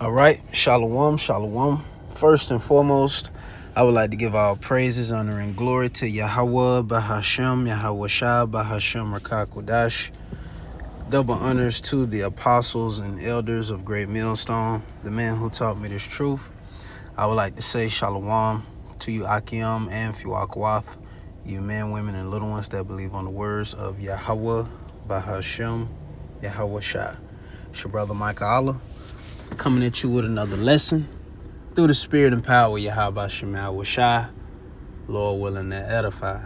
All right, shalom, shalom. First and foremost, I would like to give all praises, honor, and glory to Yahweh, Bahashem, Yahweh Shah, Bahashem, Rakakwadash. Double honors to the apostles and elders of Great Millstone, the man who taught me this truth. I would like to say shalom to you, Akim and Fuakwaf, you men, women, and little ones that believe on the words of Yahweh, Bahashem, Yahweh Shah. It's your brother Micah Allah, coming at you with another lesson through the spirit and power of Yahweh Shema Shai, Lord willing to edify.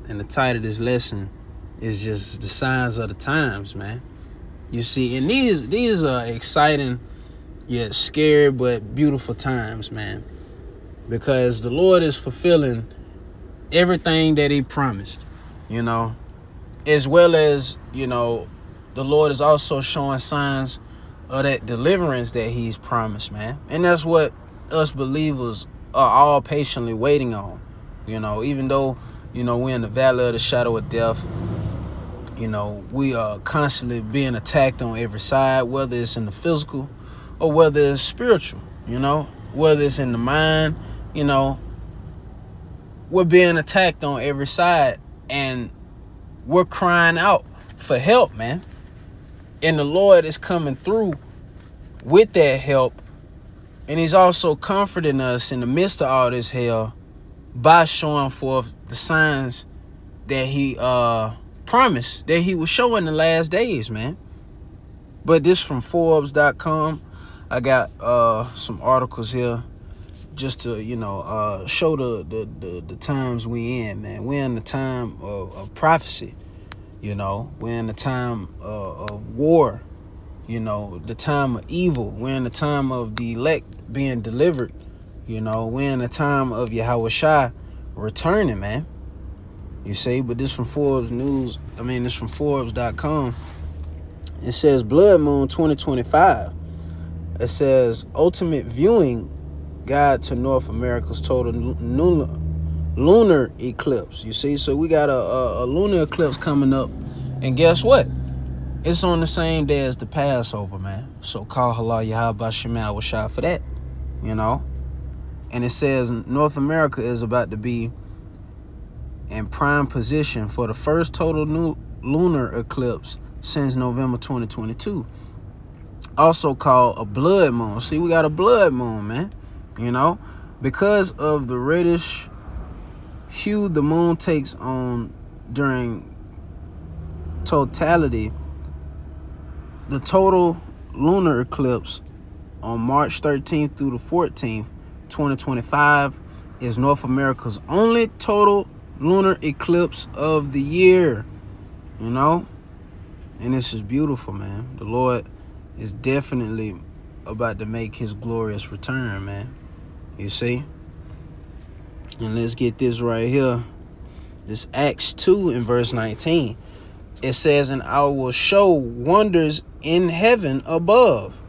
And the title of this lesson is just the signs of the times, man. You see, and these are exciting yet scary but beautiful times, man, because the Lord is fulfilling everything that he promised, as well as, the Lord is also showing signs of that deliverance that he's promised, man. And that's what us believers are all patiently waiting on. Even though, we're in the valley of the shadow of death, we are constantly being attacked on every side, whether it's in the physical or whether it's spiritual, whether it's in the mind, we're being attacked on every side, and we're crying out for help, man. And the Lord is coming through with that help, and he's also comforting us in the midst of all this hell by showing forth the signs that he promised that he would show in the last days, man. But this from Forbes.com. I got some articles here just to show the times we in, man. We're in the time of prophecy. We're in the time of war, the time of evil. We're in the time of the elect being delivered. We're in the time of Yahweh Shai returning, man. You see, but this from this from Forbes.com. It says Blood Moon 2025. It says ultimate viewing guide to North America's total lunar eclipse. You see, so we got a lunar eclipse coming up, and guess what? It's on the same day as the Passover, man. So call halal Yahweh Shema Shai for that, And it says North America is about to be in prime position for the first total new lunar eclipse since November 2022. Also called a blood moon. See, we got a blood moon, man. Because of the reddish hue the moon takes on during totality, the total lunar eclipse on March 13th through the 14th, 2025 is North America's only total lunar eclipse of the year, and this is beautiful, man. The Lord is definitely about to make his glorious return, man. You see? And let's get this right here. This Acts 2 in verse 19. It says, and I will show wonders in heaven above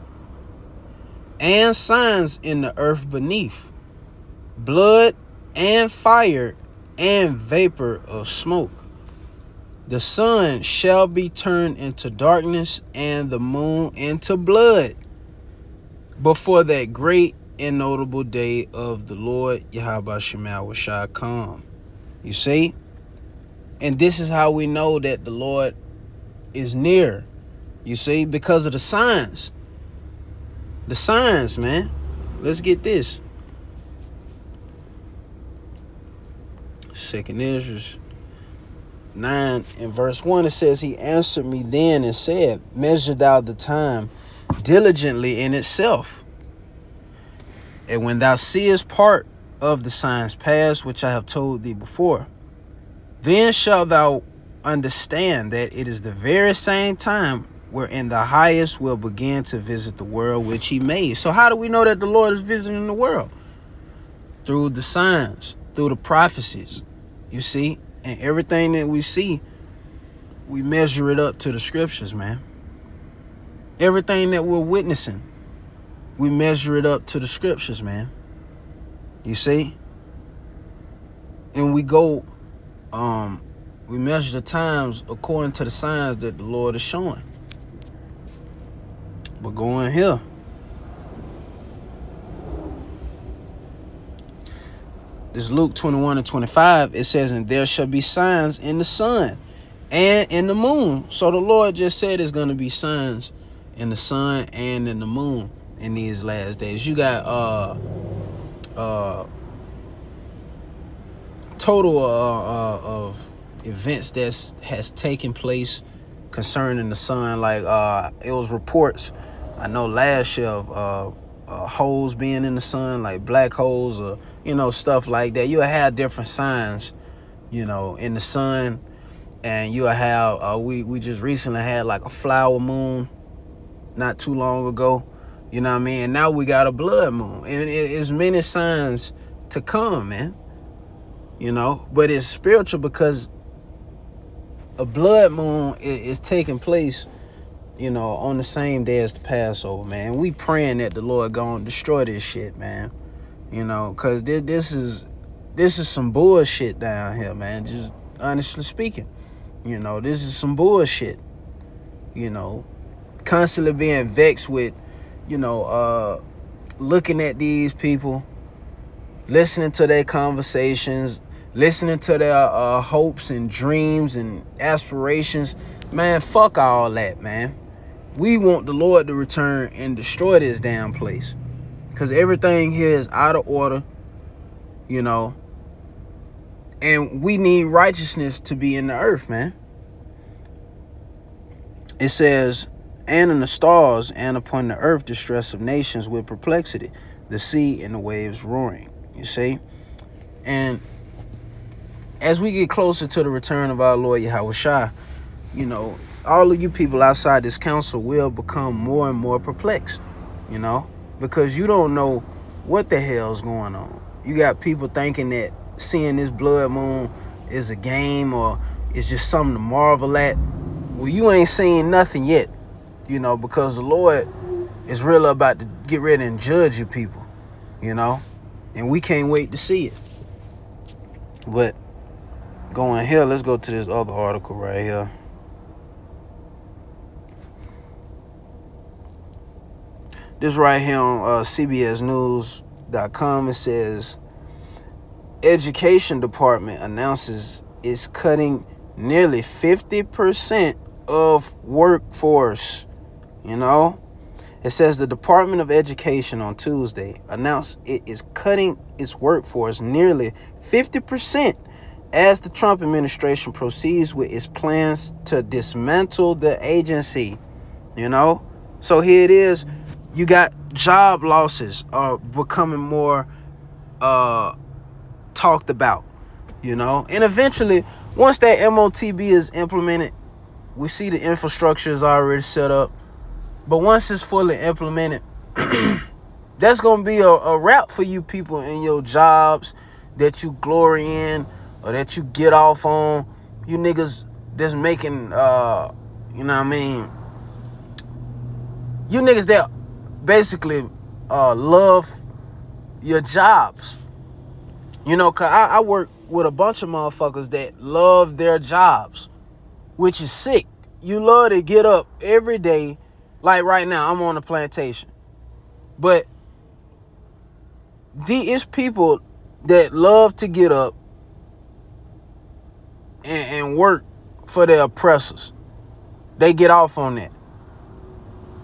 and signs in the earth beneath, blood and fire and vapor of smoke. The sun shall be turned into darkness and the moon into blood before that great and notable day of the Lord Yahweh Shema Shai come. You see? And this is how we know that the Lord is near. You see? Because of the signs. The signs, man. Let's get this. 2nd Ezra 9 in verse 1, it says, he answered me then and said, measure thou the time diligently in itself. And when thou seest part of the signs past, which I have told thee before, then shalt thou understand that it is the very same time wherein the highest will begin to visit the world which he made. So how do we know that the Lord is visiting the world? Through the signs, through the prophecies, you see? And everything that we see, we measure it up to the scriptures, man. Everything that we're witnessing, we measure it up to the scriptures, man. You see? And we go, we measure the times according to the signs that the Lord is showing. But going here, this Luke 21:25, it says, and there shall be signs in the sun and in the moon. So the Lord just said it's going to be signs in the sun and in the moon in these last days. You got total of events that has taken place concerning the sun. Like it was reports, I know last year, of holes being in the sun, like black holes, or stuff like that. You'll have different signs in the sun. And you'll have we just recently had like a flower moon not too long ago, you know what I mean? And now we got a blood moon, and it's many signs to come, man. But it's spiritual because a blood moon is taking place, on the same day as the Passover, man. We praying that the Lord gonna destroy this shit, man. Cause this is some bullshit down here, man. Just honestly speaking, this is some bullshit. Constantly being vexed with, looking at these people, listening to their conversations, listening to their hopes and dreams and aspirations. Man, fuck all that, man. We want the Lord to return and destroy this damn place. Because everything here is out of order, and we need righteousness to be in the earth, man. It says, and in the stars and upon the earth distress of nations with perplexity, the sea and the waves roaring. You see? And as we get closer to the return of our Lord Yahushua, all of you people outside this council will become more and more perplexed, because you don't know what the hell's going on. You got people thinking that seeing this blood moon is a game or it's just something to marvel at. Well, you ain't seen nothing yet, because the Lord is really about to get ready and judge you people, and we can't wait to see it. But going here, let's go to this other article right here. This right here on CBSNews.com, it says, Education Department announces it's cutting nearly 50% of workforce. It says the Department of Education on Tuesday announced it is cutting its workforce nearly 50% as the Trump administration proceeds with its plans to dismantle the agency. So here it is. You got job losses are becoming more talked about, and eventually, once that MOTB is implemented, we see the infrastructure is already set up. But once it's fully implemented, that's going to be a wrap for you people in your jobs that you glory in or that you get off on. You niggas that's making, you niggas that basically love your jobs. Cause I work with a bunch of motherfuckers that love their jobs, which is sick. You love to get up every day. Like right now, I'm on a plantation. But it's people that love to get up and work for their oppressors. They get off on that.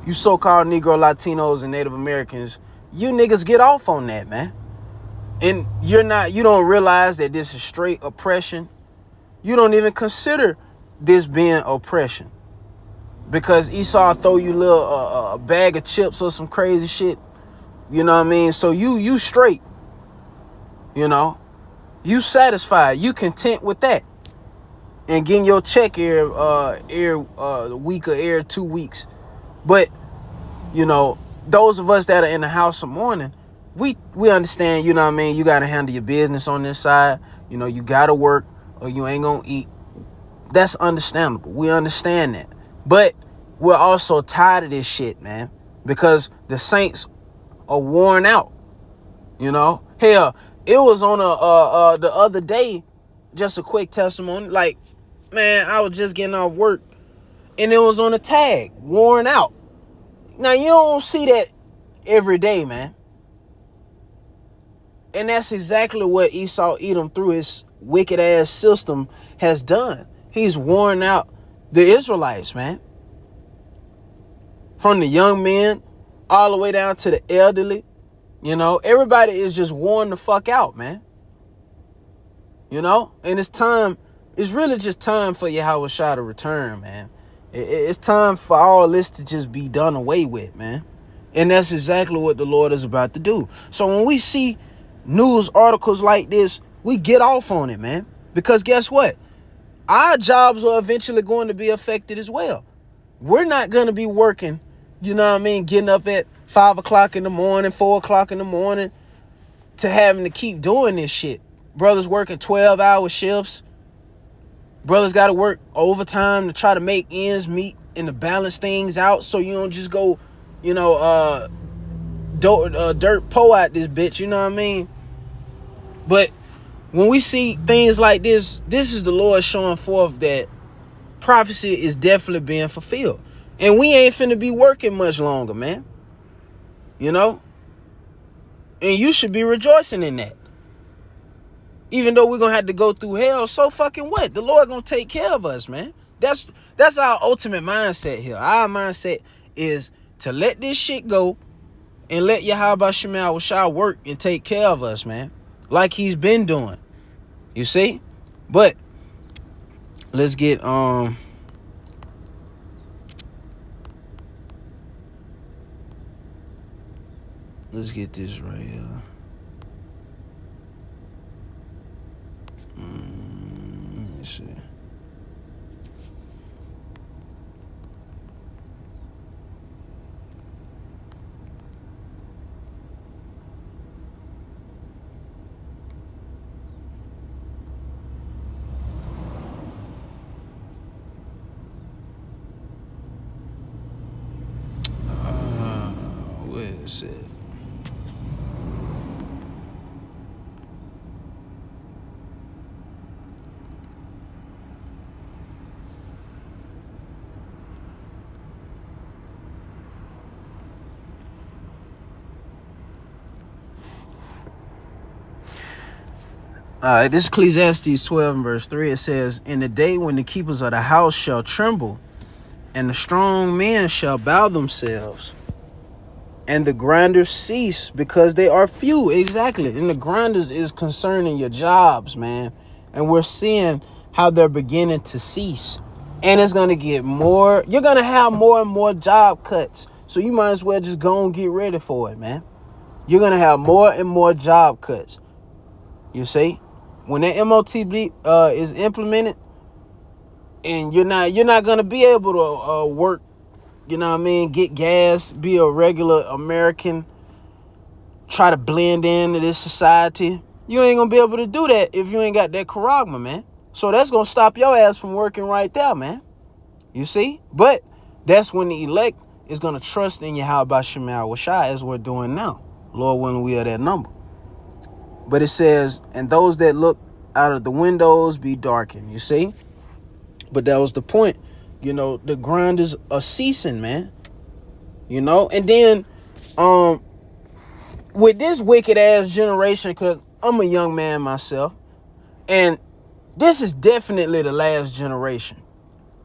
You so-called Negro, Latinos, and Native Americans, you niggas get off on that, man. And you don't realize that this is straight oppression. You don't even consider this being oppression. Because Esau throw you a bag of chips or some crazy shit. So you straight. You satisfied. You content with that. And getting your check every week or every 2 weeks. But, those of us that are in the house of mourning, we understand, you got to handle your business on this side. You got to work or you ain't going to eat. That's understandable. We understand that. But we're also tired of this shit, man. Because the saints are worn out. Hell, it was on the other day, just a quick testimony. Like, man, I was just getting off work and it was on a tag, worn out. Now, you don't see that every day, man. And that's exactly what Esau Edom, through his wicked ass system, has done. He's worn out the Israelites, man. From the young men all the way down to the elderly. You know, everybody is just worn the fuck out, man. You know, and it's time. It's really just time for Yahweh Shah to return, man. It's time for all this to just be done away with, man. And that's exactly what the Lord is about to do. So when we see news articles like this, we get off on it, man. Because guess what? Our jobs are eventually going to be affected as well. We're not going to be working, you know what I mean, getting up at 5 o'clock in the morning, 4 o'clock in the morning, to having to keep doing this shit. Brothers working 12-hour shifts. Brothers got to work overtime to try to make ends meet and to balance things out, so you don't just go, you know, dirt po out this bitch, you know what I mean? But when we see things like this, this is the Lord showing forth that prophecy is definitely being fulfilled. And we ain't finna be working much longer, man. You know? And you should be rejoicing in that. Even though we're gonna have to go through hell, so fucking what? The Lord gonna take care of us, man. That's our ultimate mindset here. Our mindset is to let this shit go and let Yahweh Shema Shah work and take care of us, man. Like he's been doing. You see? But let's get this right here. Let's see. Where is it? This is Ecclesiastes 12 and verse 3. It says, "In the day when the keepers of the house shall tremble, and the strong men shall bow themselves, and the grinders cease because they are few." Exactly. And the grinders is concerning your jobs, man. And we're seeing how they're beginning to cease. And it's going to get more. You're going to have more and more job cuts. So you might as well just go and get ready for it, man. You're going to have more and more job cuts. You see? When that MOTB is implemented, and you're not going to be able to work, you know what I mean, get gas, be a regular American, try to blend into this society, you ain't going to be able to do that if you ain't got that charagma, man. So that's going to stop your ass from working right there, man. You see? But that's when the elect is going to trust in Yahweh Shema Shah, as we're doing now. Lord willing, we are that number. But it says, "And those that look out of the windows be darkened." You see? But that was the point. You know, the grinders are ceasing, man. You know? And then, with this wicked ass generation, because I'm a young man myself, and this is definitely the last generation.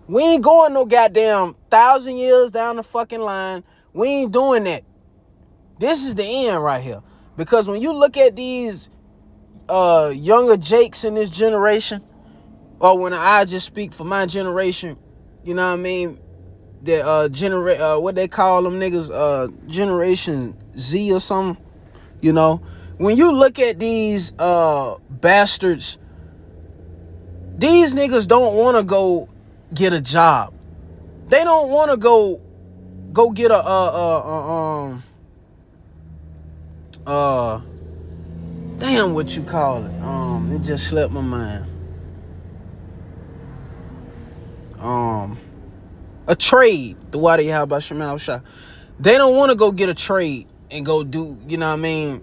We ain't going no goddamn 1,000 years down the fucking line. We ain't doing that. This is the end right here. Because when you look at these younger Jakes in this generation, or when I just speak for my generation, you know what I mean? The what they call them niggas, Generation Z or something. You know, when you look at these bastards, these niggas don't want to go get a job. They don't want to go get damn, what you call it? It just slipped my mind. A trade. The water you have about Shemal Shah. They don't want to go get a trade and go do, you know what I mean,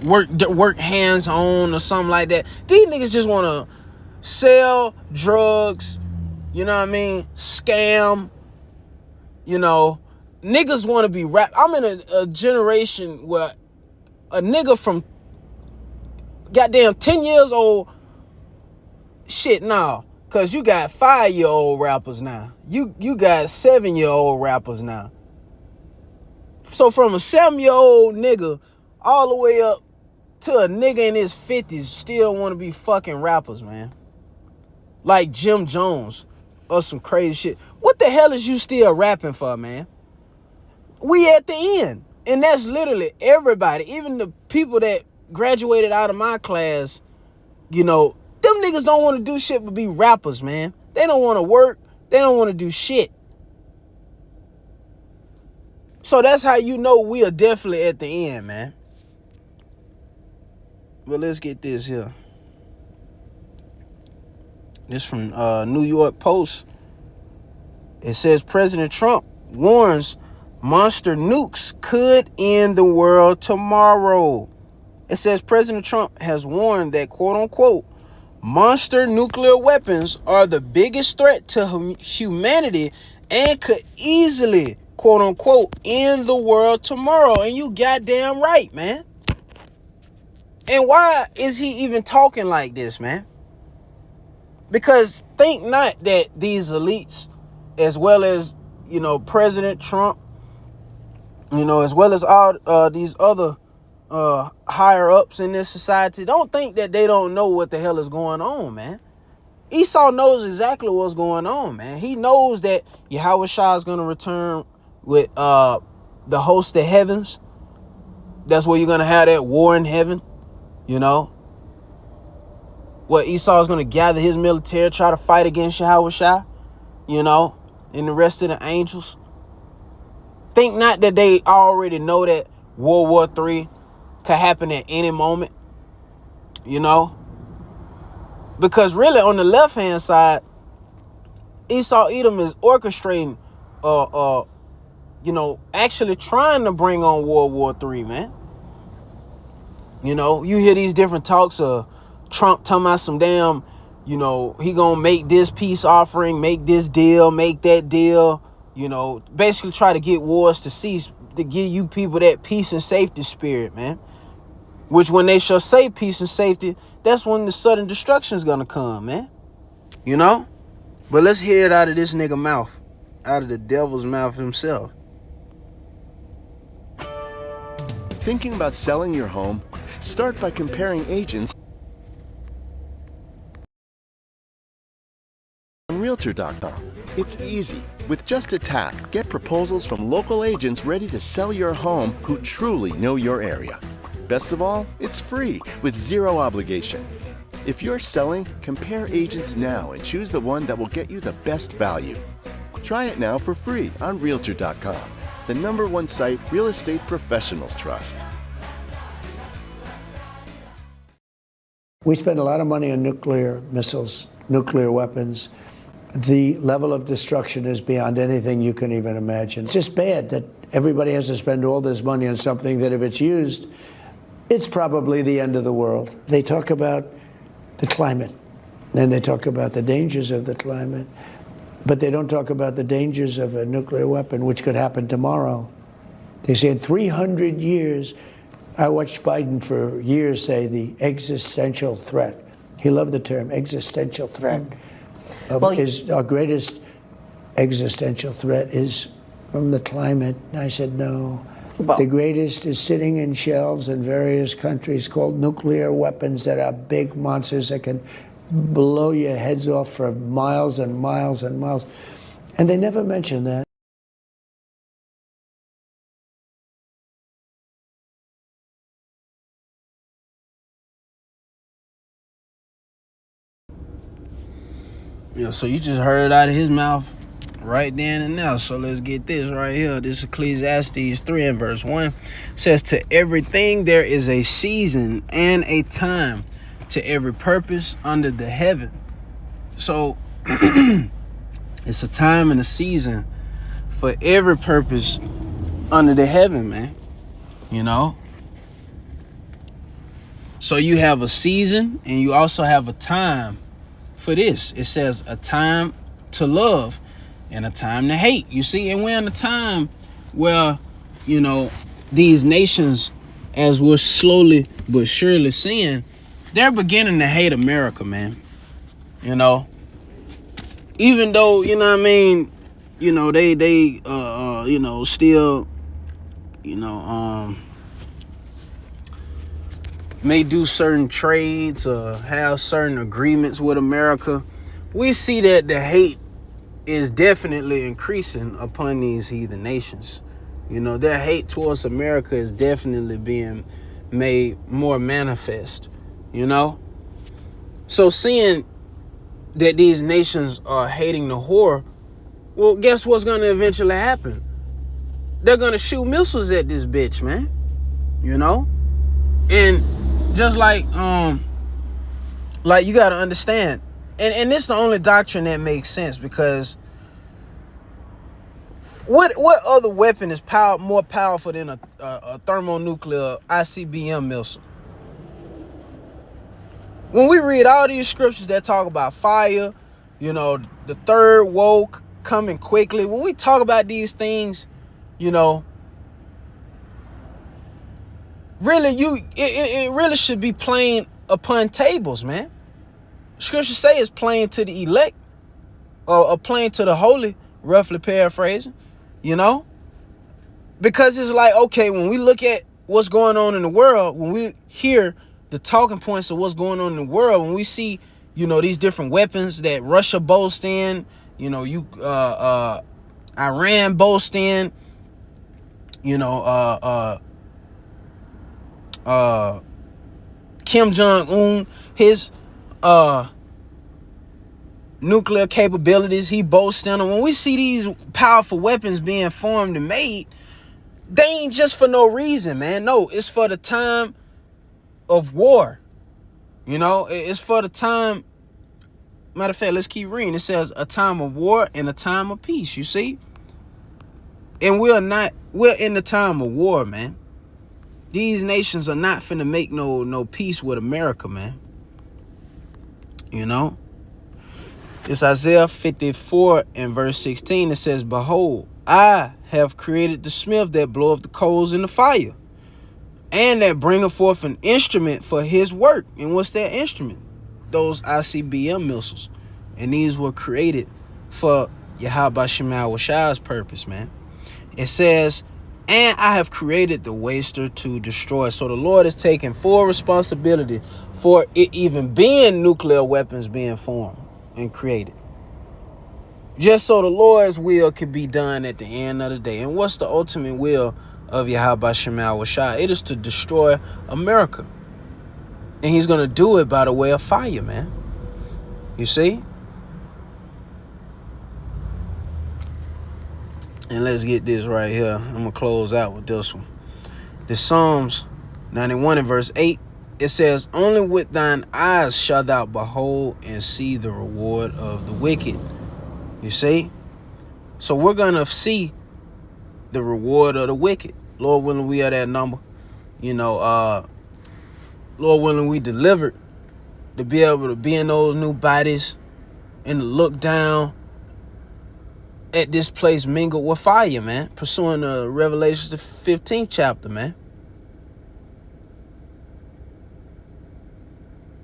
work hands on or something like that. These niggas just want to sell drugs, you know what I mean, scam, you know. Niggas want to be rap. I'm in a generation where a nigga from goddamn 10 years old. Shit, no. Cause you got 5-year-old rappers now. You got 7-year-old rappers now. So from a 7-year-old nigga all the way up to a nigga in his 50s still want to be fucking rappers, man. Like Jim Jones or some crazy shit. What the hell is you still rapping for, man? We at the end. And that's literally everybody. Even the people that graduated out of my class, you know, them niggas don't want to do shit but be rappers, man. They don't want to work. They don't want to do shit. So that's how you know we are definitely at the end, man. But let's get this here. This from New York Post. It says President Trump warns monster nukes could end the world tomorrow. It says President Trump has warned that, quote unquote, monster nuclear weapons are the biggest threat to humanity and could easily, quote unquote, end the world tomorrow. And you goddamn right, man. And why is he even talking like this, man? Because think not that these elites, as well as, you know, President Trump, you know, as well as all these other higher ups in this society, don't think that they don't know what the hell is going on, man. Esau knows exactly what's going on, man. He knows that Yahweh Shah is going to return with the host of heavens. That's where you're going to have that war in heaven, you know. What Esau is going to gather his military, try to fight against Yahweh Shah, you know, and the rest of the angels. Think not that they already know that World War III could happen at any moment, you know. Because really on the left-hand side, Esau Edom is orchestrating, you know, actually trying to bring on World War III, man. You know, you hear these different talks of Trump talking about some damn, you know, he gonna make this peace offering, make this deal, make that deal, you know, basically try to get wars to cease, to give you people that peace and safety spirit, man. Which when they shall say peace and safety, that's when the sudden destruction is gonna come, man. You know? But let's hear it out of this nigga mouth, out of the devil's mouth himself. Thinking about selling your home? Start by comparing agents on Realtor.com. It's easy. With just a tap, get proposals from local agents ready to sell your home who truly know your area. Best of all, it's free with zero obligation. If you're selling, compare agents now and choose the one that will get you the best value. Try it now for free on Realtor.com, the #1 site real estate professionals trust. We spend a lot of money on nuclear missiles, nuclear weapons. The level of destruction is beyond anything you can even imagine. It's just bad that everybody has to spend all this money on something that if it's used, it's probably the end of the world. They talk about the climate, and they talk about the dangers of the climate, but they don't talk about the dangers of a nuclear weapon, which could happen tomorrow. They say in 300 years, I watched Biden for years say the existential threat. He loved the term existential threat. Our greatest existential threat is from the climate. And I said, no. The greatest is sitting in shelves in various countries called nuclear weapons that are big monsters that can blow your heads off for miles and miles and miles. And they never mention that. You know, so you just heard out of his mouth right then and now. So let's get this right here. This Ecclesiastes 3 and verse 1 says, to everything there is a season and a time, to every purpose under the heaven. So it's a time and a season for every purpose under the heaven, man. You know? So you have a season and you also have a time for this. It says a time to love and a time to hate. You see, and we're in a time where, you know, these nations as we're slowly but surely seeing, they're beginning to hate America, man. You know, even though, you know what I mean, you know, they you know, still, you know, may do certain trades or have certain agreements with America, we see that the hate is definitely increasing upon these heathen nations. You know, their hate towards America is definitely being made more manifest, you know? So seeing that these nations are hating the whore, well, guess what's going to eventually happen? They're going to shoot missiles at this bitch, man. You know? And just like you got to understand, and this is the only doctrine that makes sense, because what other weapon is more powerful than a thermonuclear ICBM missile? When we read all these scriptures that talk about fire, you know, the third woe coming quickly, when we talk about these things, you know, really it really should be playing upon tables, man. Scripture say it's playing to the elect, or playing to the holy, roughly paraphrasing, you know? Because it's like, okay, when we look at what's going on in the world, when we hear the talking points of what's going on in the world, when we see, you know, these different weapons that Russia boasts in, you know, Iran boasts in, you know, Kim Jong-un, his nuclear capabilities, he boasts in them. When we see these powerful weapons being formed and made, they ain't just for no reason, man. No, it's for the time of war. You know, it's for the time. Matter of fact, let's keep reading. It says a time of war and a time of peace, you see? And we're in the time of war, man. These nations are not finna make no peace with America, man. You know? It's Isaiah 54 and verse 16. It says, behold, I have created the smith that bloweth the coals in the fire, and that bringeth forth an instrument for his work. And what's that instrument? Those ICBM missiles. And these were created for Yahweh Shema Shai's purpose, man. It says, and I have created the waster to destroy. So the Lord is taking full responsibility for it even being nuclear weapons being formed and created, just so the Lord's will can be done at the end of the day. And what's the ultimate will of Yahweh Shema Shai? It is to destroy America. And he's going to do it by the way of fire, man. You see? And let's get this right here. I'm going to close out with this one. The Psalms 91 and verse 8. It says, only with thine eyes shalt thou behold and see the reward of the wicked. You see? So we're going to see the reward of the wicked. Lord willing, we are that number. You know, Lord willing, we delivered to be able to be in those new bodies and to look down at this place mingled with fire, man. Pursuing the Revelations, the 15th chapter, man.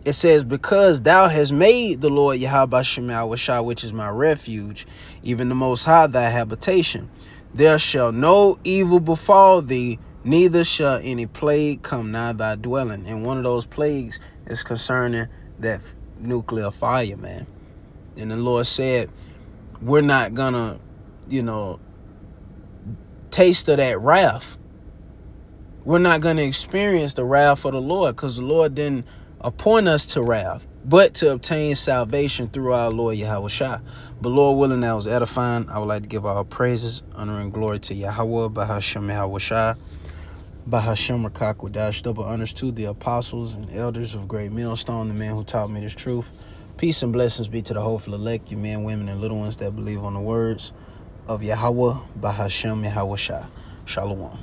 It says, because thou hast made the Lord Yahweh Shema Shai, which is my refuge, even the Most High thy habitation, there shall no evil befall thee, neither shall any plague come nigh thy dwelling. And one of those plagues is concerning that nuclear fire, man. And the Lord said, we're not gonna, you know, taste of that wrath. We're not gonna experience the wrath of the Lord, because the Lord didn't appoint us to wrath, but to obtain salvation through our Lord Yahweh Shai. But Lord willing, that was edifying. I would like to give all praises, honor, and glory to Yahweh, Bahashem Yahweh Shai, Bahashem Rakakwadash, double honors to the apostles and elders of Great Millstone, the man who taught me this truth. Peace and blessings be to the hopeful elect, you men, women, and little ones that believe on the words of Yahweh, Bahashem Yahweh Shai. Shalom.